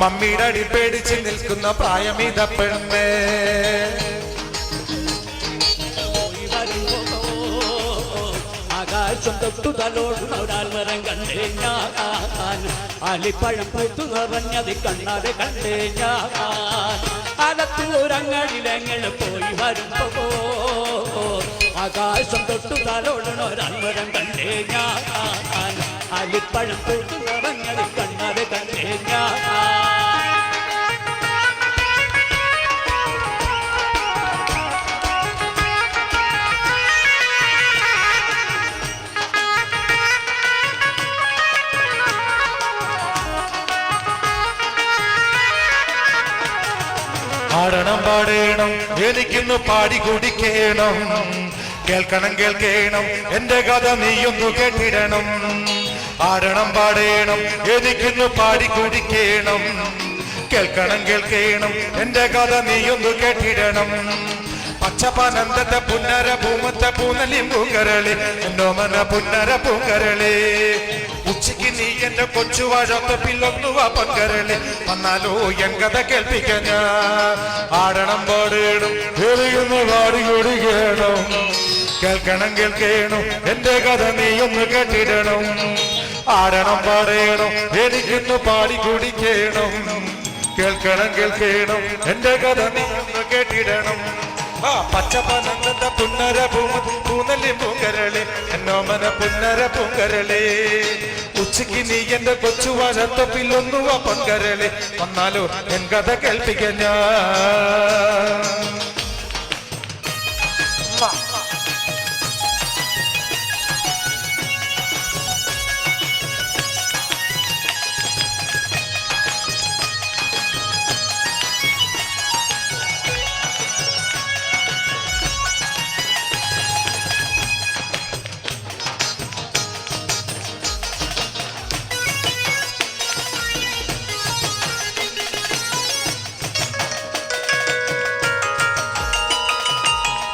മമ്മിയുടെ അടി പേടിച്ച് നിൽക്കുന്ന പ്രായമിത പെണ്ണേ. ആകാശം തൊട്ടു തലോടുന്നൊരാൾ വരം കണ്ടേ ഞാൻ, ആലിപ്പഴം പൂത്തു നിറഞ്ഞത് കണ്ണാതെ കണ്ടേ ഞാൻ. അകത്തൂരങ്ങളിലെങ്ങനെ പോയി വരുമ്പോ ആകാശം തൊട്ടു തലോടുന്നൊരാൾ വരം കണ്ടേ ഞാൻ, ആലിപ്പഴം പൂത്തു നിറഞ്ഞത് കണ്ണാതെ കണ്ടേ ഞാൻ. ആടണം പാടേണം എനിക്കിന്ന് പാടി കുടിക്കണം, കേൾക്കണം കേൾക്കണം എന്റെ കഥ നീയൊന്നു കേട്ടിടണം. ആടണം പാടേണം എനിക്കിന്ന് പാടി കുടിക്കണം, കേൾക്കണം കേൾക്കണം എന്റെ കഥ നീയൊന്നു കേട്ടിടണം. പച്ചപ്പനന്തത്തെ പുന്നര പൂമത്തെ പൂനലിയും പൂങ്കരളി എന്നോമന പുന്നര പൂങ്കരളി. ഉച്ചയ്ക്ക് നീ എന്റെ കൊച്ചു വാഴത്തൊപ്പിലൊന്നുവ പങ്കരളി, വന്നാലോ എൻ കഥ കേൾപ്പിക്കാൻ ഞാൻ. ആടണം പാടേണം എറിയുന്നു പാടി കുടിക്കണം, കേൾക്കണം കേൾക്കണം എന്റെ കഥ നീയൊന്ന് കേട്ടിടണം. ആടണം പാടേണം എനിക്കിന്ന് പാടി കുടിക്കണം, കേൾക്കണം കേൾക്കണം എന്റെ കഥ നീയൊന്ന് കേട്ടിടണം. പച്ചപ്പനന്ത പുന്നര പൂനലി പൂങ്കരളി എന്നോമന പുന്നര പൂങ്കരളി. ഉച്ചയ്ക്ക് നീ എന്റെ കൊച്ചു വാഴത്തൊപ്പിലൊന്നുവ പങ്കരളി, വന്നാലോ എൻ കഥ കേൾപ്പിക്കാൻ ഞാൻ.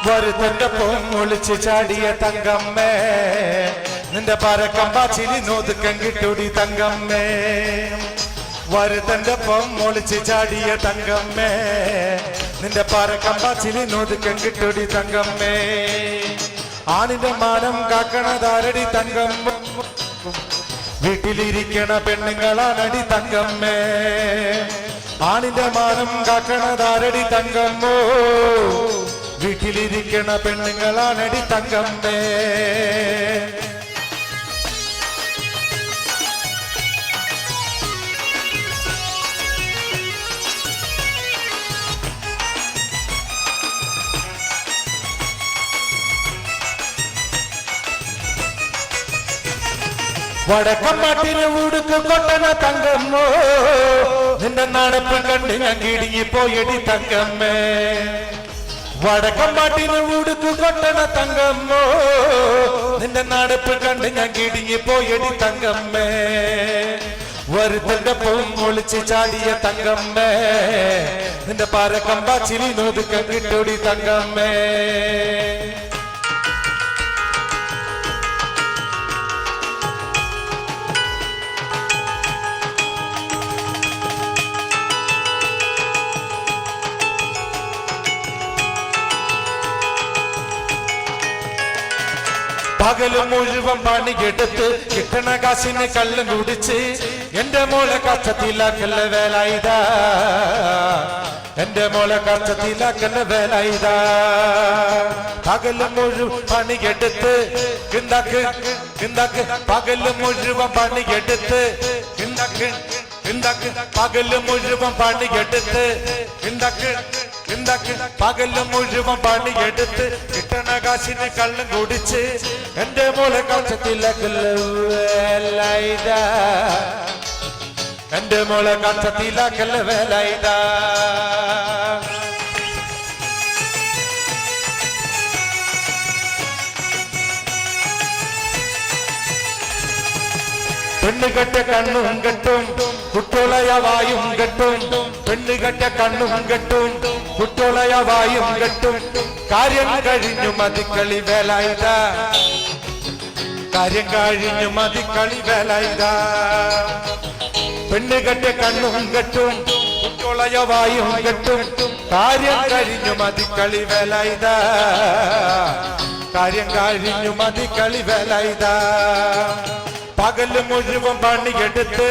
വരുത്തന്റെ പൊങ്ങൊളിച്ച് ചാടിയ തങ്കമ്മേ, നിന്റെ പരക്കമ്പാച്ചിലി നോതുക്കം കിട്ടൂടി തങ്കമ്മേ. വരുത്തന്റെ പൊങ്ങൊളിച്ച് ചാടിയ തങ്കമ്മേ, നിന്റെ പരക്കമ്പാച്ചിലി നോതുക്കം കിട്ടൂടി തങ്കമ്മേ. ആണിന്റെ മാനം കാക്കണതാരടി തങ്കമ്മ, വീട്ടിലിരിക്കണ പെണ്ണുങ്ങളാണടി തങ്കമ്മേ. ആണിന്റെ മാനം കാക്കണതാരടി തങ്കമ്മോ, വീട്ടിലിരിക്കണ പെണ്ണുങ്ങളാണടി തങ്കമ്മേ. വടക്കമ്പാട്ടിന് ഉടുക്ക് കൊട്ടണ തങ്കമ്മോ, നിന്റെ നടപ്പ് കണ്ട് ഞാൻ കിടുങ്ങിപ്പോയടി തങ്കമ്മേ. വടക്കമ്പാട്ടിന് ഉടുക്ക് കൊട്ടണ തങ്കമ്മോ, നിന്റെ നടപ്പ് കണ്ട് ഞാൻ കിടുങ്ങിപ്പോയടി തങ്കമ്മേ. വരുത്തന്റെ പൊങ്ങൊളിച്ച് ചാടിയ തങ്കമ്മേ, നിന്റെ പാരക്കമ്പാച്ചിലി നോതുക്കം കിട്ടൂടി തങ്കമ്മേ. പകല് മുഴുവൻ പണിയെടുത്ത് കിട്ടണ കാശിന് കള്ളും കുടിച്ച് എന്റെ മോളെ കച്ചത്തിലാക്കല്ല വേലായിതാ, എന്റെ മോളെ കച്ചത്തിലാക്കല്ല വേലായിതാ. പകല് മുഴുവൻ പണിയെടുത്ത് കിണ്ടാക്ക് കിണ്ടാക്ക്, പകല് മുഴുവൻ പണിയെടുത്ത് കിണ്ടാക്ക് കിണ്ടാക്ക്, പകല് മുഴുവൻ പണിയെടുത്ത് കിണ്ടാക്ക് കിണ്ടാക്ക്, പകല് മുഴുവൻ പണിയെടുത്ത് കിട്ടണ കാശിന് കള്ളും കുടിച്ച് എന്റെ മോളെ കച്ചത്തിലാക്കല്ല വേലായിതാ, എന്റെ മോളെ കച്ചത്തിലാക്കല്ല വേലായിതാ. പെണ്ണുകെട്ട കണ്ണും കെട്ടും കുട്ടോളയ വായും കെട്ടും, പെണ്ണുകെട്ട കണ്ണും കെട്ടും കുട്ടോളയ വായും കെട്ടും. കാര്യം കഴിഞ്ഞു മതിക്കളി വേലായിതാ, കാര്യം കഴിഞ്ഞു മതിക്കളി വേലായിതാ. പെണ്ണ് കെട്ട് കണ്ണും കെട്ടും കുട്ടിളയവായും കെട്ടും കാര്യം കഴിഞ്ഞു മതി കളി വേലൈതാ കാര്യം കഴിഞ്ഞു മതി കളി വേലൈതാ പകല് മുഴുവൻ പണിയെടുത്ത്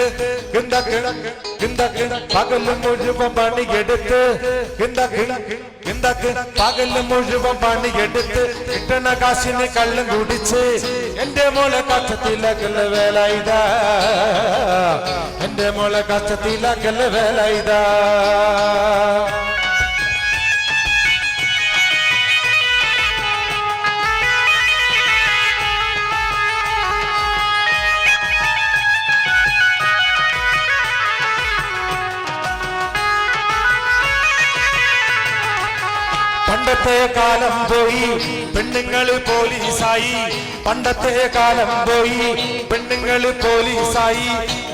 പകല് മുഴുവൻ പണിയെടുത്ത് പകല് മുഴുവൻ പണിയെടുത്ത് കിട്ടണ കാശിന് കള്ളും കുടിച്ച് എന്റെ മോളെ കഷ്ടത്തിലാക്കല് വേലൈതാ എന്റെ മോളെ കഷ്ടത്തിലാക്കല് വേലൈതാ പണ്ടത്തെ കാലം പോയി പെണ്ണുങ്ങള് പോലീസായി പണ്ടത്തെ കാലം പോയി പെണ്ണുങ്ങള് പോലീസായി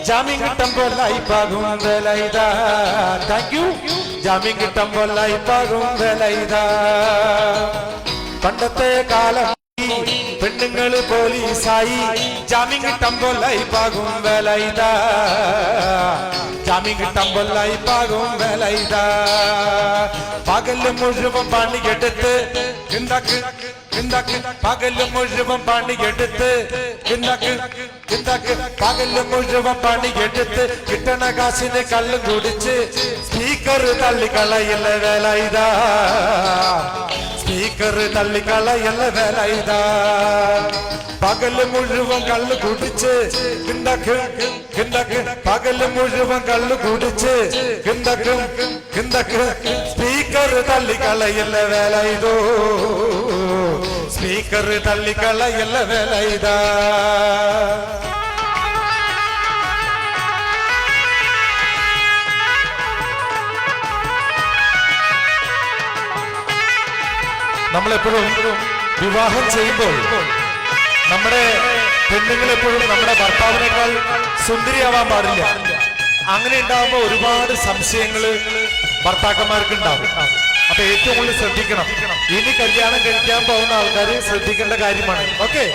ജാമ്യം കിട്ടുമ്പോൾ ലൈഫാകും വേലൈതാ താങ്ക് യു ജാമ്യം കിട്ടുമ്പോൾ ലൈഫാകും വേലൈതാ പണ്ടത്തെ കാലം പെണ്ണുങ്ങള് പോലീസായി ജാമ്യം കിട്ടുമ്പോൾ ലൈഫാകും വേലൈതാ ജാമ്യം കിട്ടുമ്പോൾ ലൈഫാകും വേലൈതാ പകല് മുഴുവൻ പണിയെടുത്ത് പകല് മുഴുവൻ പണിയെടുത്ത് പകല് മുഴുവൻ പണിയെടുത്ത് കിട്ടണ കാശിന് കള്ളും കുടിച്ച് സ്പീക്കർ തള്ളിക്കളയല്ല വേലൈതാ സ്പീക്കർ തള്ളിക്കളയല്ല വേലൈതാ പകല് മുഴുവൻ കള്ളു കുടിച്ച് പകല് മുഴുവൻ കള്ളു കുടിച്ച് സ്പീക്കർ തള്ളിക്കളയല്ല വേലൈതോ സ്പീക്കർ തള്ളിക്കളയല്ല വേലൈതാ നമ്മളെപ്പോഴും വിവാഹം ചെയ്യുമ്പോൾ നമ്മുടെ പെണ്ണുങ്ങൾ എപ്പോഴും നമ്മുടെ ഭർത്താവിനേക്കാൾ സുന്ദരിയാവാൻ പാടില്ല അങ്ങനെ ഉണ്ടാവുമ്പോൾ ഒരുപാട് സംശയങ്ങള് ഭർത്താക്കന്മാർക്ക് ഉണ്ടാവും അപ്പൊ ഏറ്റവും കൂടുതൽ ശ്രദ്ധിക്കണം ഇനി കല്യാണം കഴിക്കാൻ പോകുന്ന ആൾക്കാർ ശ്രദ്ധിക്കേണ്ട കാര്യമാണ് ഓക്കെ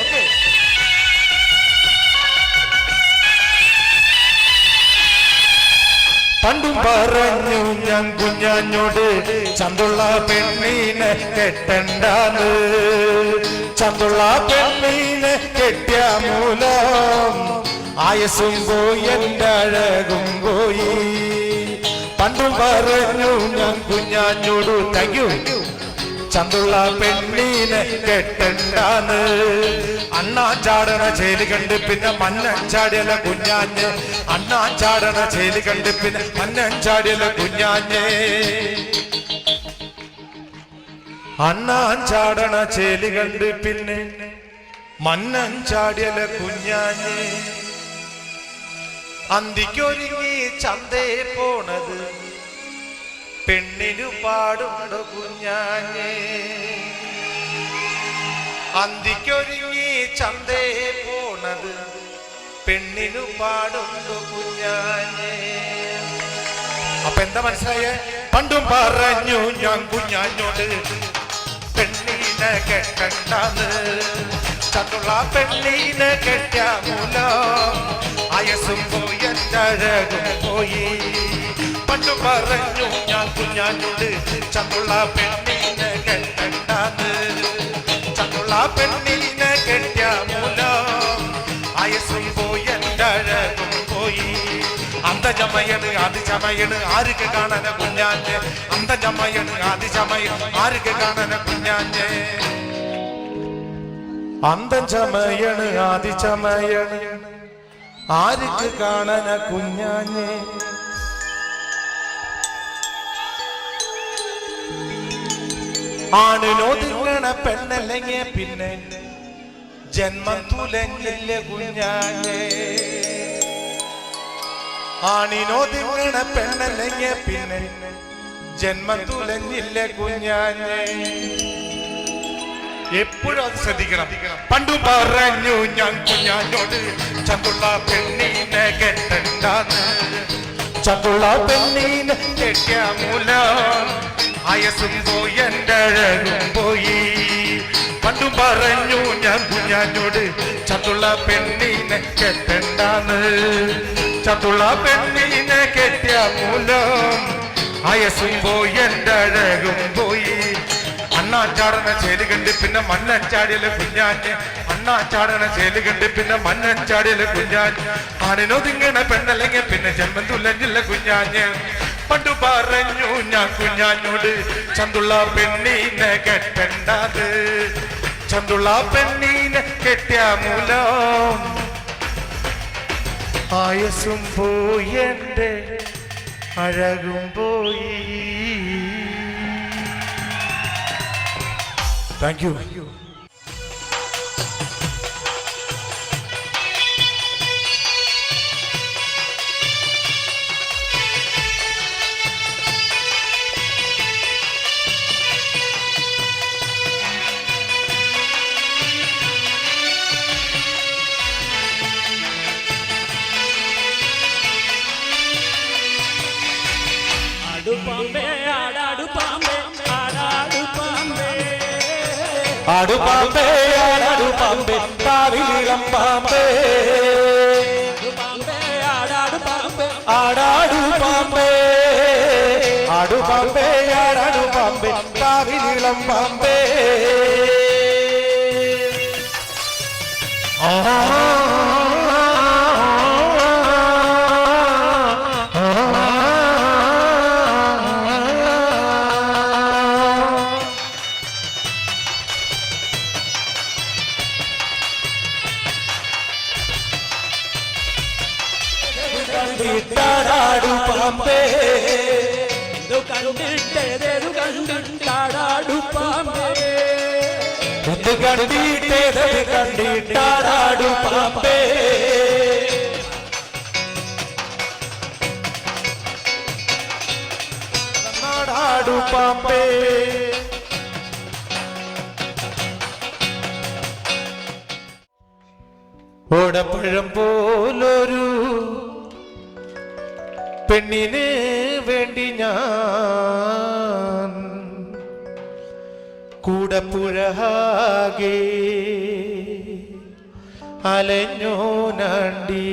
പണ്ടും പറഞ്ഞു ഞാൻ കുഞ്ഞാഞ്ഞോട് ചന്തുള്ള പെണ്ണീനെ കെട്ടണ്ടാന്ന് ചന്തുള്ള പെണ്ണീനെ കെട്ടിയ മൂലം ആയസും പോയി എൻ്റെ അഴകും പോയി പണ്ടും പറഞ്ഞു ഞാൻ കുഞ്ഞാഞ്ഞോട് താങ്ക് യു ചന്തുള്ള പെണ്ണീനെ കെട്ടണ്ടാന്ന് അണ്ണാ ചാടണ ചേലി കണ്ട് പിന്നെ മന്നൻ ചാടിയല കുഞ്ഞാഞ്ഞ് അണ്ണാ ചാടണ ചേലി കണ്ട് പിന്നെ മന്നൻ ചാടിയല കുഞ്ഞാഞ്ഞേ അണ്ണാ ചാടണ ചേലി കണ്ട് പിന്നെ മന്നൻ ചാടിയല കുഞ്ഞാഞ്ഞേ അന്തിക്കൊരുങ്ങി ചന്തേ പോണത് പെണ്ണിനു പാടുണ്ടോ കുഞ്ഞാഞ്ഞേ അന്തിക്കൊരുങ്ങി ചന്തേ പോണത് പെണ്ണിനു പാടുണ്ടോ കുഞ്ഞാഞ്ഞേ അപ്പൊ എന്താ മനസ്സിലായ പണ്ടും പറഞ്ഞു ഞാൻ കുഞ്ഞാഞ്ഞോട് പെണ്ണിനെ കെട്ടണ്ടാന്ന് ചന്തുള്ള പെണ്ണിനെ കെട്ടിയ മൂലം ആയസും പോയി എൻ്റെ അഴകും പോയി പണ്ടു പറഞ്ഞു ഞാൻ കുഞ്ഞാഞ്ഞോട് ചന്തുള്ള പെണ്ണിനെ കെട്ടണ്ടാന്ന് ചന്തുള്ള പെണ്ണിനെ കെട്ടിയ മൂലം ആയസും പോയി എൻ്റെ അഴകും പോയി അന്തജമയണ് അതിചമയണ് ആർക്ക് കാണാന കുഞ്ഞാഞ്ഞ് അന്തജമയണ് അതിചമയണ് ആർക്ക് കാണാന കുഞ്ഞാഞ്ഞ് അന്തജമയണ് അതിചമയണ് ആർക്ക് കാണാന കുഞ്ഞാഞ്ഞ് ആണിനൊതുങ്ങണ പെണ്ണല്ലെങ്കിൽ പിന്നെ ജന്മം തുലഞ്ഞില്ല കുഞ്ഞാഞ്ഞേ ആണിനൊതുങ്ങണ പെണ്ണല്ലെങ്കിൽ പിന്നെ ജന്മം തുലഞ്ഞില്ല കുഞ്ഞാഞ്ഞേ എപ്പോഴും അത് ശ്രദ്ധിക്കണം പണ്ടു പറഞ്ഞു ഞാൻ കുഞ്ഞാഞ്ഞോട് ചന്തുള്ള പെണ്ണീനെ കെട്ടണ്ടാന്ന് ചന്തുള്ള പെണ്ണീനെ കെട്ടിയ മൂലം ആയസും പോയി എൻ്റെ അഴകും പോയി പണ്ടും പറഞ്ഞു ഞാൻ കുഞ്ഞാഞ്ഞോട് ചന്തുള്ള പെണ്ണീനെ കെട്ടണ്ടാന്ന് ചതുള പെണ്ണിനെ കെട്ടിയ മൂലം ആയസും പോയി എൻ്റെ അഴകും പോയി. അണ്ണാച്ചാടന ചേലി കണ്ട് പിന്നെ മണ്ണച്ചാടിയിലെ കുഞ്ഞാഞ്ഞ്, അണ്ണാച്ചാടന ചേലി കണ്ട് പിന്നെ മണ്ണച്ചാടിയിലെ കുഞ്ഞാഞ്ഞ്. ആണിനൊതുങ്ങണ പെണ്ണല്ലെങ്കിൽ പിന്നെ ജന്മം തുലഞ്ഞില്ല കുഞ്ഞാഞ്ഞ്. പണ്ടു പറഞ്ഞു ഞാൻ കുഞ്ഞാഞ്ഞോട് ചന്തുള്ള പെണ്ണീനെ കെട്ടണ്ടത്, ചന്തുള്ള പെണ്ണീനെ കെട്ടിയ മൂലം ആയസും പോയി എൻ്റെ അഴകും പോയി. Thank you. പാമ്പേ ആടാടു പാമ്പേ ആടാടു പാമ്പേ ആടു പാമ്പേ ആടാടു പാമ്പേ കാവിലീളം പാമ്പേ പാമ്പേ ആടാടു പാമ്പേ ആടാടു പാമ്പേ ആടു പാമ്പേ ആടാടു പാമ്പേ കാവിലീളം പാമ്പേ. കണ്ടിട്ടാടാടു പാമ്പേ കണ്ടിട്ടേതു കണ്ടിട്ടാടാടു പാമ്പേ ഇത് കണ്ടിട്ടേത് കണ്ടിട്ടാടാടു പാമ്പേ. നാടാടു പാമ്പേ ഓടപ്പഴം പോലൊരു പെണ്ണിന് വേണ്ടി ഞാൻ കൂടപ്പുഴാകെ അലഞ്ഞോ നണ്ടി.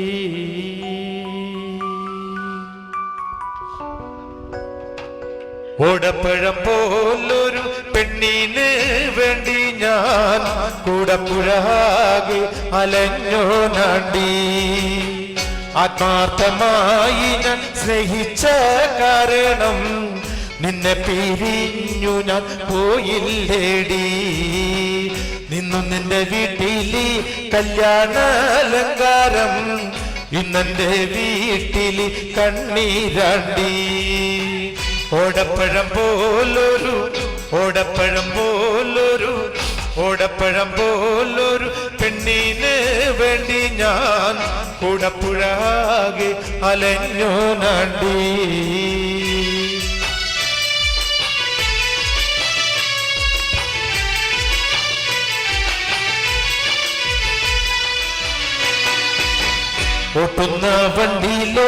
ഓടപ്പഴം പോലൊരു പെണ്ണിന് വേണ്ടി ഞാൻ കൂടപ്പുഴാകെ അലഞ്ഞോ നണ്ടി. ആത്മാർത്ഥമായി ഞാൻ സ്നേഹിച്ച കാരണം നിന്നെ പിരിഞ്ഞു ഞാൻ പോയില്ലേടി. നിന്നു നിന്റെ വീട്ടില് കല്യാണാലങ്കാരം, ഇന്നെന്റെ വീട്ടില് കണ്ണീരാണ്ടി. ഓടപ്പഴം പോലൊരു ഓടപ്പഴം പോലൊരു ഓടപ്പഴം പോലൊരു പെണ്ണിന് വേണ്ടി ഞാൻ കൂടപ്പുഴാകെ അലഞ്ഞു നണ്ടി. ഓട്ടുന്ന വണ്ടിയിലോ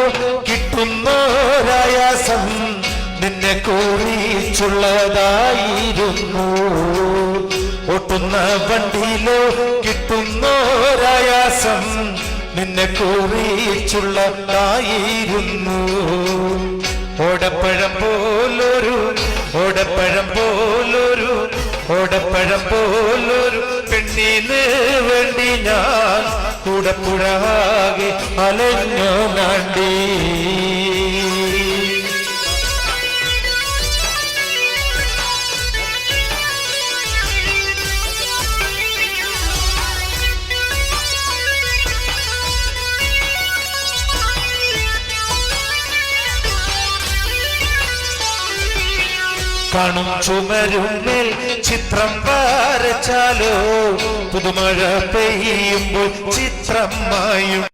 കിട്ടുന്നോരായാസം നിന്നെ കുറിച്ചുള്ളതായിരുന്നു. ഓട്ടുന്ന വണ്ടിയിലോ കിട്ടുന്നോരായാസം നിന്നെ കുറിച്ചുള്ളതായിരുന്നു. ഓടപ്പഴം പോലൊരു ഓടപ്പഴം പോലൊരു ഓടപ്പഴം പോലൊരു പെണ്ണിന് വേണ്ടി ഞാൻ കൂടപ്പുഴാകെ അലഞ്ഞു നണ്ടി. കാണും ചുമരുമേൽ ചിത്രം വരച്ചാലോ പുതുമഴ പെയ്യുമ്പോൾ ചിത്രം മായും.